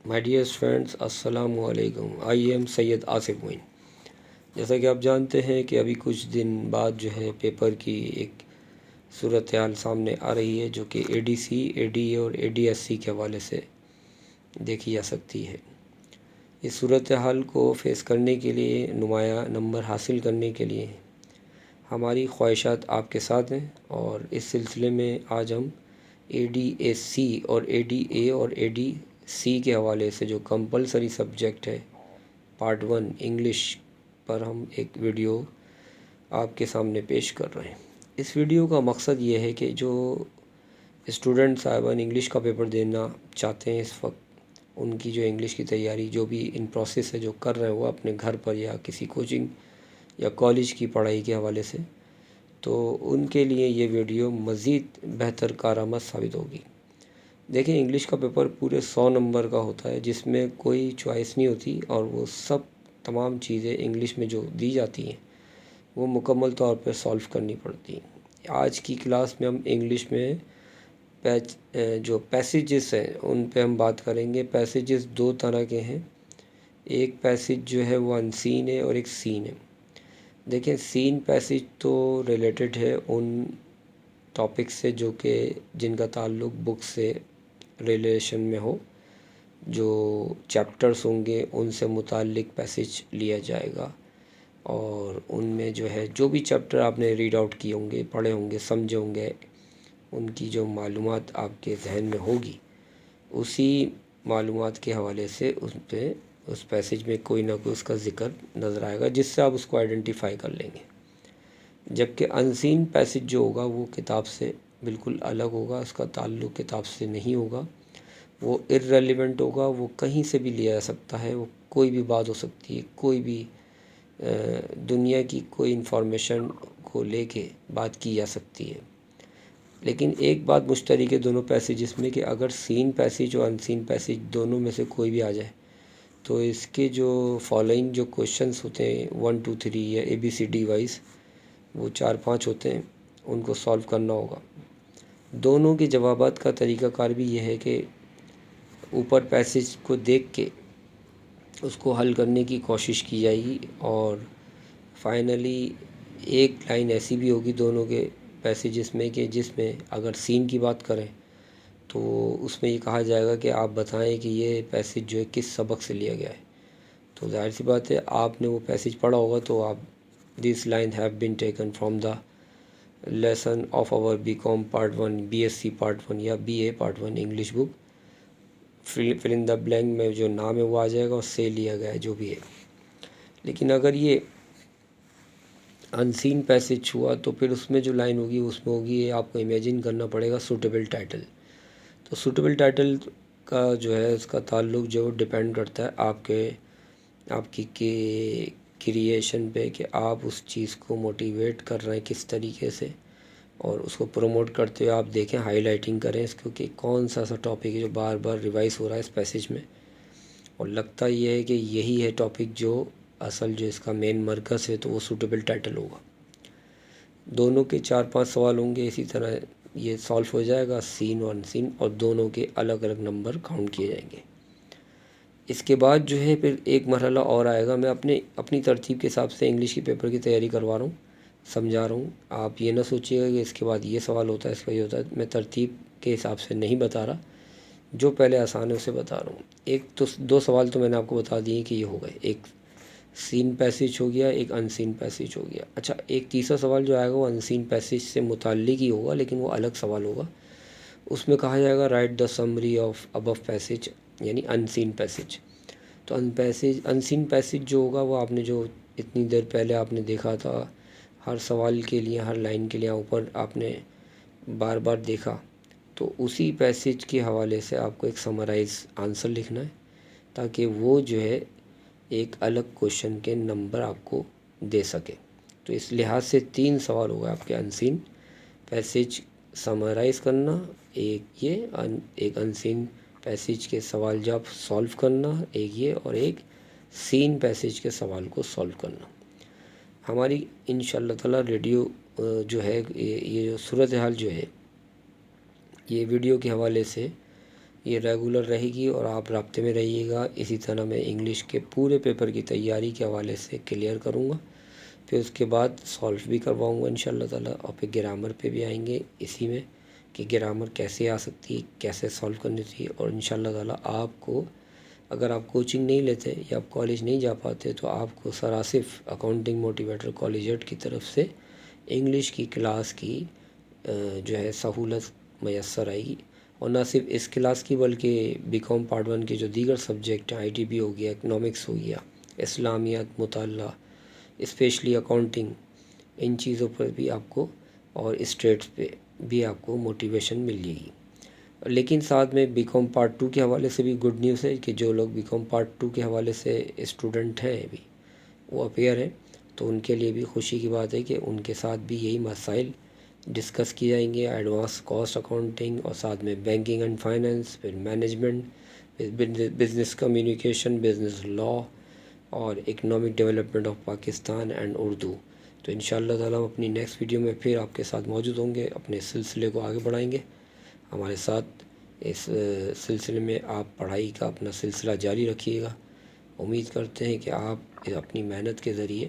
My dear friends, अस्सलाम वालेकुम। I am Syed Asif Moin. जैसा कि आप जानते हैं कि अभी कुछ दिन बाद जो है पेपर की एक सूरत हाल सामने आ रही है, जो कि एडीसी, एडीए और एडीएससी के हवाले से देखी जा सकती है। इस सूरत हाल को फेस करने के लिए, नुमाया नंबर हासिल करने के लिए हमारी ख्वाहिशात आपके साथ हैं, और इस सिलसिले में आज हम एडीएससी और एडीए और एडीसी के हवाले से जो कंपलसरी सब्जेक्ट है पार्ट 1 इंग्लिश पर हम एक वीडियो आपके सामने पेश कर रहे हैं। इस वीडियो का मकसद ये है कि जो स्टूडेंट साहिबान इंग्लिश का पेपर देना चाहते हैं इस वक्त, उनकी जो इंग्लिश की तैयारी जो भी इन प्रोसेस है जो कर रहे हैं वो अपने घर पर या किसी कोचिंग या कॉलेज की पढ़ाई के हवाले से, तो उनके लिए ये वीडियो मज़ीद बेहतर कारआमद साबित होगी। देखें, इंग्लिश का पेपर पूरे 100 नंबर का होता है, जिसमें कोई चॉइस नहीं होती, और वो सब तमाम चीज़ें इंग्लिश में जो दी जाती हैं वो मुकम्मल तौर पर सॉल्व करनी पड़ती हैं। आज की क्लास में हम इंग्लिश में जो पैसेजेस हैं उन पे हम बात करेंगे। पैसेजेस दो तरह के हैं, एक पैसेज जो है वो अनसीन है और एक सीन है। देखें, सीन पैसेज तो रिलेटेड है उन टॉपिक से जो कि जिनका ताल्लुक़ बुक से रिलेशन में हो, जो चैप्टर्स होंगे उनसे मुताल्लिक़ पैसेज लिया जाएगा, और उनमें जो है जो भी चैप्टर आपने रीड आउट किए होंगे, पढ़े होंगे, समझे होंगे, उनकी जो मालूमात आपके जहन में होगी, उसी मालूमात के हवाले से उस पैसेज में कोई ना कोई उसका ज़िक्र नज़र आएगा, जिससे आप उसको आइडेंटिफाई कर लेंगे। जबकि अनसीन पैसेज जो होगा वो किताब से बिल्कुल अलग होगा, उसका ताल्लुक़ किताब से नहीं होगा, वो इर्रेलेवेंट होगा, वो कहीं से भी लिया जा सकता है, वो कोई भी बात हो सकती है, कोई भी दुनिया की कोई इन्फॉर्मेशन को लेके बात की जा सकती है। लेकिन एक बात मुश्तरक है दोनों पैसेजेस में कि अगर सीन पैसेज और अनसीन पैसेज दोनों में से कोई भी आ जाए तो इसके जो फॉलोइंग जो क्वेश्चंस होते हैं 1 2 3 या ABCD वाइज, वो 4-5 होते हैं, उनको सॉल्व करना होगा। दोनों के जवाबात का तरीक़ाकार भी यह है कि ऊपर पैसेज को देख के उसको हल करने की कोशिश की जाएगी, और फाइनली एक लाइन ऐसी भी होगी दोनों के पैसेजेस में कि जिसमें अगर सीन की बात करें तो उसमें ये कहा जाएगा कि आप बताएं कि ये पैसेज जो है किस सबक से लिया गया है। तो जाहिर सी बात है, आपने वो पैसेज पढ़ा होगा तो आप this line have been taken from the lesson of our BCom part 1, BSc part 1 या BA part 1 English book, fill in the blank में जो नाम है वो आ जाएगा, उससे लिया गया है जो भी है। लेकिन अगर ये अनसीन पैसेज हुआ तो फिर उसमें जो लाइन होगी उसमें होगी, ये आपको इमेजिन करना पड़ेगा सूटेबल टाइटल। तो सूटेबल टाइटल का जो है उसका ताल्लुक़ जो डिपेंड करता है आपकी के क्रिएशन पे, कि आप उस चीज़ को मोटिवेट कर रहे हैं किस तरीके से, और उसको प्रमोट करते हुए आप देखें, हाईलाइटिंग करें इसको कि कौन सा ऐसा टॉपिक है जो बार बार रिवाइज़ हो रहा है इस पैसेज में, और लगता ये है कि यही है टॉपिक जो असल जो इसका मेन मरकज़ है, तो वो सूटेबल टाइटल होगा। दोनों के 4-5 सवाल होंगे, इसी तरह ये सॉल्व हो जाएगा, सीन और अनसीन, और दोनों के अलग अलग नंबर काउंट किए जाएंगे। इसके बाद जो है फिर एक मरहला और आएगा। मैं अपनी तरतीब के हिसाब से इंग्लिश की पेपर की तैयारी करवा रहा हूँ, समझा रहा हूँ। आप ये ना सोचिएगा कि इसके बाद ये सवाल होता है, इसका ये होता है। मैं तरतीब के हिसाब से नहीं बता रहा, जो पहले आसान है उसे बता रहा हूँ। एक तो 2 सवाल तो मैंने आपको बता दिए कि ये हो गए, एक सीन पैसेज हो गया, एक अनसीन पैसेज हो गया। अच्छा, एक तीसरा सवाल जो आएगा वो अनसीन पैसेज से मुताल्लिक ही होगा, लेकिन वो अलग सवाल होगा। उसमें कहा जाएगा right the summary of above passage, यानी अनसीन पैसेज। तो अनसीन पैसेज जो होगा वो आपने जो इतनी देर पहले आपने देखा था, हर सवाल के लिए, हर लाइन के लिए ऊपर आपने बार बार देखा, तो उसी पैसेज के हवाले से आपको एक समराइज़ आंसर लिखना है, ताकि वो जो है एक अलग क्वेश्चन के नंबर आपको दे सके। तो इस लिहाज से 3 सवाल होगा आपके अनसीन पैसेज समराइज़ करना, एक अनसीन पैसेज के सवाल जब सॉल्व करना, एक ये, और एक सीन पैसेज के सवाल को सॉल्व करना। हमारी इंशाअल्लाह ताला रेडियो जो है, ये जो सूरत हाल जो है, ये वीडियो के हवाले से یہ ریگولر رہے گی اور آپ رابطے میں رہیے گا۔ اسی طرح میں انگلش کے پورے پیپر کی تیاری کے حوالے سے کلیئر کروں گا، پھر اس کے بعد سالو بھی کرواؤں گا انشاءاللہ تعالیٰ، اور پھر گرامر پہ بھی آئیں گے اسی میں کہ گرامر کیسے آ سکتی ہے، کیسے سالو کرنی چاہیے۔ اور انشاءاللہ تعالیٰ آپ کو، اگر آپ کوچنگ نہیں لیتے یا آپ کالج نہیں جا پاتے، تو آپ کو سراسف اکاؤنٹنگ موٹیویٹر کالجیٹ کی طرف سے انگلش کی کلاس کی جو ہے سہولت میسر آئے گی۔ اور نہ صرف اس کلاس کی بلکہ بی کام پارٹ 1 کے جو دیگر سبجیکٹ ہیں، آئی ٹی بی ہو گیا، اکنامکس ہو گیا، اسلامیات مطالعہ، اسپیشلی اکاؤنٹنگ، ان چیزوں پر بھی آپ کو، اور اسٹیٹس پہ بھی آپ کو موٹیویشن مل جائے گی۔ لیکن ساتھ میں بی کام پارٹ 2 کے حوالے سے بھی گڈ نیوز ہے کہ جو لوگ بی کام پارٹ 2 کے حوالے سے اسٹوڈنٹ ہیں ابھی، وہ اپیئر ہیں، تو ان کے لیے بھی خوشی کی بات ہے کہ ان کے ساتھ بھی یہی مسائل ڈسکس کیے جائیں گے، ایڈوانس کاسٹ اکاؤنٹنگ، اور ساتھ میں بینکنگ اینڈ فائننس، پھر management, business communication, business law, اور economic development of Pakistan and Urdu. تو انشاءاللہ تعالیٰ ہم اپنی نیکسٹ ویڈیو میں پھر آپ کے ساتھ موجود ہوں گے، اپنے سلسلے کو آگے بڑھائیں گے۔ ہمارے ساتھ اس سلسلے میں آپ پڑھائی کا اپنا سلسلہ جاری رکھیے گا۔ امید کرتے ہیں کہ آپ اپنی محنت کے ذریعے